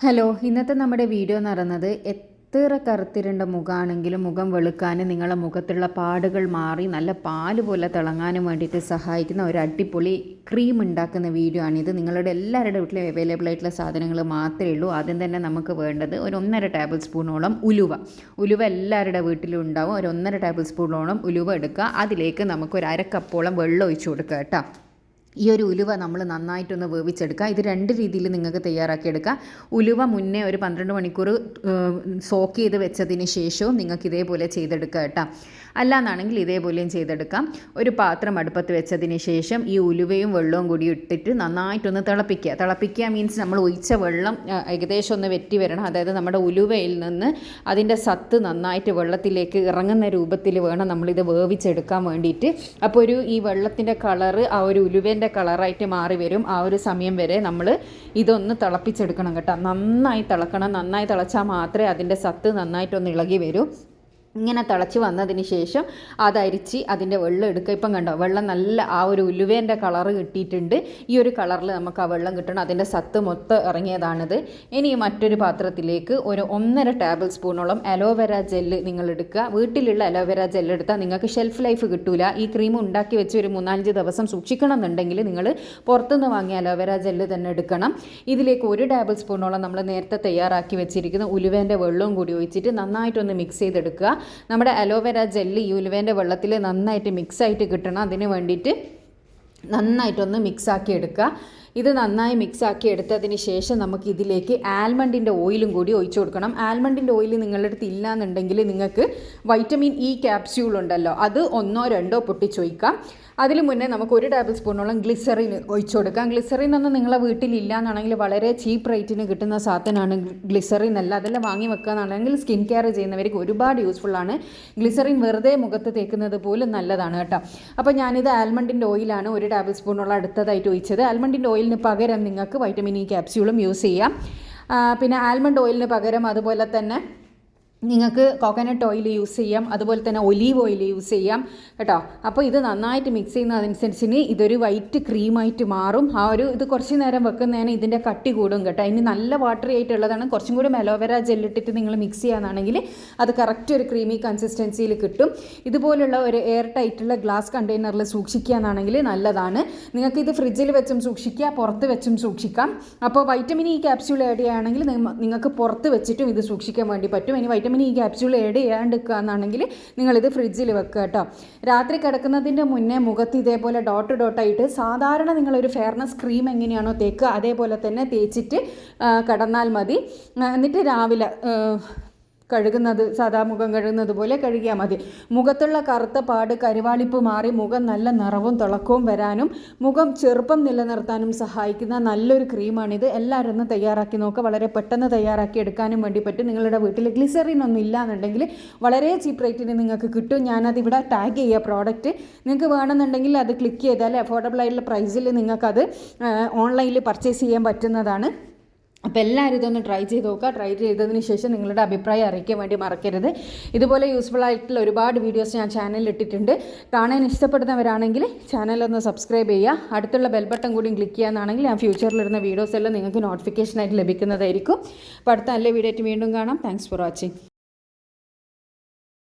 Hello, ഇന്നത്തെ നമ്മുടെ video എന്ന് പറയുന്നത് എത്ര കറുത്തിരണ്ട മുഖമാണെങ്കിലും മുഖം വെളുക്കാൻ നിങ്ങളുടെ മുഖത്തുള്ള പാടുകൾ മാറി നല്ല പാല് പോലെ തിളങ്ങാനും വേണ്ടിയിട്ട് സഹായിക്കുന്ന ഒരു അടിപൊളി ക്രീം ഉണ്ടാക്കുന്ന വീഡിയോ ആണിത്. നിങ്ങളുടെ എല്ലാവരുടെ വീട്ടിലും അവൈലബിൾ ആയിട്ടുള്ള സാധനങ്ങൾ മാത്രമേ ഉള്ളൂ. ആദ്യം തന്നെ നമുക്ക് വേണ്ടത് ഒരു 1.5 ടേബിൾ സ്പൂണോളം ഉലുവ എല്ലാവരുടെ വീട്ടിലും ഉണ്ടാവും. ഒരു 1.5 ടേബിൾ സ്പൂണോളം ഉലുവ എടുക്കുക. അതിലേക്ക് നമുക്ക് ഒരു 1/2 കപ്പോളം വെള്ളം ഒഴിച്ചു കൊടുക്കുക കേട്ടോ. ഈ ഒരു ഉലുവ നമ്മൾ നന്നായിട്ടൊന്ന് വേവിച്ചെടുക്കുക. ഇത് 2 രീതിയിൽ നിങ്ങൾക്ക് തയ്യാറാക്കിയെടുക്കാം. ഉലുവ മുന്നേ ഒരു 12 മണിക്കൂർ സോക്ക് ചെയ്ത് വെച്ചതിന് ശേഷവും നിങ്ങൾക്ക് ഇതേപോലെ ചെയ്തെടുക്കുക കേട്ടോ. അല്ലാന്നാണെങ്കിൽ ഇതേപോലെയും ചെയ്തെടുക്കാം. ഒരു പാത്രം അടുപ്പത്ത് വെച്ചതിന് ശേഷം ഈ ഉലുവയും വെള്ളവും കൂടി ഇട്ടിട്ട് നന്നായിട്ടൊന്ന് തിളപ്പിക്കുക മീൻസ് നമ്മൾ ഒഴിച്ച വെള്ളം ഏകദേശം ഒന്ന് വെറ്റി വരണം. അതായത് നമ്മുടെ ഉലുവയിൽ നിന്ന് അതിൻ്റെ സത്ത് നന്നായിട്ട് വെള്ളത്തിലേക്ക് ഇറങ്ങുന്ന രൂപത്തിൽ വേണം നമ്മളിത് വേവിച്ചെടുക്കാൻ വേണ്ടിയിട്ട്. അപ്പോൾ ഈ വെള്ളത്തിൻ്റെ കളറ് ആ ഒരു ഉലുവേൻ്റെ കളറായിട്ട് മാറി വരും. ആ ഒരു സമയം വരെ നമ്മൾ ഇതൊന്ന് തിളപ്പിച്ചെടുക്കണം കേട്ടോ. നന്നായി തിളക്കണം. നന്നായി തിളച്ചാൽ മാത്രമേ അതിൻ്റെ സത്ത് നന്നായിട്ടൊന്ന് ഇളകി വരൂ. ഇങ്ങനെ തിളച്ച് വന്നതിന് ശേഷം അതരിച്ച് അതിൻ്റെ വെള്ളം എടുക്കുക. ഇപ്പം കണ്ടോ, വെള്ളം നല്ല ആ ഒരു ഉലുവേൻ്റെ കളറ് കിട്ടിയിട്ടുണ്ട്. ഈ ഒരു കളറിൽ നമുക്ക് ആ വെള്ളം കിട്ടണം. അതിൻ്റെ സത്ത് മൊത്തം ഇറങ്ങിയതാണിത്. ഇനി മറ്റൊരു പാത്രത്തിലേക്ക് ഒരു 1.5 ടേബിൾ സ്പൂണോളം അലോവേര ജെല്ല് നിങ്ങൾ എടുക്കുക. വീട്ടിലുള്ള അലോവേര ജെല്ല് എടുത്താൽ നിങ്ങൾക്ക് ഷെൽഫ് ലൈഫ് കിട്ടൂല. ഈ ക്രീം ഉണ്ടാക്കി വെച്ച് ഒരു 3-5 ദിവസം സൂക്ഷിക്കണം എന്നുണ്ടെങ്കിൽ നിങ്ങൾ പുറത്തുനിന്ന് വാങ്ങിയ അലോവേര ജെല്ല് തന്നെ എടുക്കണം. ഇതിലേക്ക് 1 ടേബിൾ സ്പൂണോളം നമ്മൾ നേരത്തെ തയ്യാറാക്കി വെച്ചിരിക്കുന്ന ഉലുവേൻ്റെ വെള്ളവും കൂടി ഒഴിച്ചിട്ട് നന്നായിട്ടൊന്ന് മിക്സ് ചെയ്തെടുക്കുക. നമ്മുടെ അലോവേര ജെല്ല് ഈ ഉലുവേൻ്റെ വെള്ളത്തിൽ നന്നായിട്ട് മിക്സായിട്ട് കിട്ടണം. അതിന് വേണ്ടിയിട്ട് നന്നായിട്ടൊന്ന് മിക്സാക്കി എടുക്കുക. ഇത് നന്നായി മിക്സാക്കി എടുത്തതിന് ശേഷം നമുക്ക് ഇതിലേക്ക് ആൽമണ്ടിൻ്റെ ഓയിലും കൂടി ഒഴിച്ചു കൊടുക്കണം. ആൽമണ്ടിൻ്റെ ഓയിൽ നിങ്ങളുടെ അടുത്ത് ഇല്ല എന്നുണ്ടെങ്കിൽ നിങ്ങൾക്ക് വൈറ്റമിൻ ഇ ക്യാപ്സ്യൂൾ ഉണ്ടല്ലോ, അത് 1-2 പൊട്ടിച്ചൊഴിക്കാം. അതിന് മുന്നേ നമുക്ക് 1 ടേബിൾ സ്പൂണോളം ഗ്ലിസറിൻ ഒഴിച്ചു കൊടുക്കാം. ഗ്ലിസറിൻ ഒന്നും നിങ്ങളെ വീട്ടിലില്ല എന്നാണെങ്കിൽ വളരെ ചീപ്പ് റേറ്റിന് കിട്ടുന്ന സാധനമാണ് ഗ്ലിസറിൻ അല്ല. അതെല്ലാം വാങ്ങി വെക്കുകയെന്നാണെങ്കിൽ സ്കിൻ കെയർ ചെയ്യുന്നവർക്ക് ഒരുപാട് യൂസ്ഫുള്ളാണ്. ഗ്ലിസറിൻ വെറുതെ മുഖത്ത് തേക്കുന്നത് പോലും നല്ലതാണ് കേട്ടോ. അപ്പോൾ ഞാനിത് ആൽമണ്ടിൻ്റെ ഓയിലാണ് 1 ടേബിൾ സ്പൂണോളം അടുത്തതായിട്ട് ഒഴിച്ചത്. ആൽമണ്ടിൻ്റെ ഓയിലിന് പകരം നിങ്ങൾക്ക് വൈറ്റമിൻ ഇ ക്യാപ്സ്യൂളും യൂസ് ചെയ്യാം. പിന്നെ ആൽമണ്ട് ഓയിലിന് പകരം അതുപോലെ തന്നെ നിങ്ങൾക്ക് കോക്കനട്ട് ഓയിൽ യൂസ് ചെയ്യാം. അതുപോലെ തന്നെ ഒലീവ് ഓയിൽ യൂസ് ചെയ്യാം കേട്ടോ. അപ്പോൾ ഇത് നന്നായിട്ട് മിക്സ് ചെയ്യുന്നതനുസരിച്ച് ഇതൊരു വൈറ്റ് ക്രീമായിട്ട് മാറും. ഇത് കുറച്ച് നേരം വെക്കുന്നതിന് ഇതിൻ്റെ കട്ടി കൂടും കേട്ടോ. ഇനി നല്ല വാട്ടറി ആയിട്ടുള്ളതാണ്. കുറച്ചും കൂടി അലോവേര ജെല്ലിട്ടിട്ട് നിങ്ങൾ മിക്സ് ചെയ്യാനാണെങ്കിൽ അത് കറക്റ്റ് ഒരു ക്രീമി കൺസിസ്റ്റൻസിയിൽ കിട്ടും. ഇതുപോലുള്ള ഒരു എയർ ടൈറ്റുള്ള ഗ്ലാസ് കണ്ടെയ്നറിൽ സൂക്ഷിക്കുകയാണെങ്കിൽ നല്ലതാണ്. നിങ്ങൾക്കിത് ഫ്രിഡ്ജിൽ വെച്ചും സൂക്ഷിക്കുക, പുറത്ത് വെച്ചും സൂക്ഷിക്കാം. അപ്പോൾ വൈറ്റമിൻ ഇ ക്യാപ്സ്യൂൾ ആഡ് ചെയ്യുകയാണെങ്കിൽ നിങ്ങൾക്ക് പുറത്ത് വെച്ചിട്ടും ഇത് സൂക്ഷിക്കാൻ വേണ്ടി പറ്റും. ഇനി വൈറ്റമിൻ ഇ ക്യാപ്സ്യൂൾ ആഡ് ചെയ്യാണ്ടിരിക്കുക എന്നാണെങ്കിൽ നിങ്ങളിത് ഫ്രിഡ്ജിൽ വെക്കുക കേട്ടോ. രാത്രി കിടക്കുന്നതിൻ്റെ മുന്നേ മുഖത്ത് ഇതേപോലെ ഡോട്ടായിട്ട് സാധാരണ നിങ്ങളൊരു ഫെയർനെസ് ക്രീം എങ്ങനെയാണോ തേക്കുക അതേപോലെ തന്നെ തേച്ചിട്ട് കിടന്നാൽ മതി. എന്നിട്ട് രാവിലെ കഴുകുന്നത് സാധാ മുഖം കഴുകുന്നത് പോലെ കഴുകിയാൽ മതി. മുഖത്തുള്ള കറുത്ത പാട് കരുവാളിപ്പ് മാറി മുഖം നല്ല നിറവും തിളക്കവും വരാനും മുഖം ചെറുപ്പം നിലനിർത്താനും സഹായിക്കുന്ന നല്ലൊരു ക്രീമാണിത്. എല്ലാവരും ഒന്ന് തയ്യാറാക്കി നോക്കുക. വളരെ പെട്ടെന്ന് തയ്യാറാക്കി എടുക്കാനും വേണ്ടി പറ്റും. നിങ്ങളുടെ വീട്ടിൽ ഗ്ലിസറിൻ ഒന്നും ഇല്ല എന്നുണ്ടെങ്കിൽ വളരെ ചീപ്പ് റേറ്റിന് നിങ്ങൾക്ക് കിട്ടും. ഞാനതിവിടെ ടാഗ് ചെയ്യുക പ്രോഡക്റ്റ്. നിങ്ങൾക്ക് വേണമെന്നുണ്ടെങ്കിൽ അത് ക്ലിക്ക് ചെയ്താൽ അഫോർഡബിൾ ആയിട്ടുള്ള പ്രൈസിൽ നിങ്ങൾക്കത് ഓൺലൈനിൽ പർച്ചേസ് ചെയ്യാൻ പറ്റുന്നതാണ്. അപ്പോൾ എല്ലാവരും ഇതൊന്ന് ട്രൈ ചെയ്ത് നോക്കുക. ട്രൈ ചെയ്തതിന് ശേഷം നിങ്ങളുടെ അഭിപ്രായം അറിയിക്കാൻ വേണ്ടി മറക്കരുത്. ഇതുപോലെ യൂസ്ഫുൾ ആയിട്ടുള്ള ഒരുപാട് വീഡിയോസ് ഞാൻ ചാനലിൽ ഇട്ടിട്ടുണ്ട്. കാണാൻ ഇഷ്ടപ്പെടുന്നവരാണെങ്കിൽ ചാനലൊന്ന് സബ്സ്ക്രൈബ് ചെയ്യുക. അടുത്തുള്ള ബെൽ ബട്ടൺ കൂടി ക്ലിക്ക് ചെയ്യാനാണെങ്കിൽ ഞാൻ ഫ്യൂച്ചറിലിടുന്ന വീഡിയോസ് എല്ലാം നിങ്ങൾക്ക് നോട്ടിഫിക്കേഷനായിട്ട് ലഭിക്കുന്നതായിരിക്കും. അപ്പോൾ അടുത്ത നല്ല വീഡിയോ ആയിട്ട് വീണ്ടും കാണാം. Thanks for watching.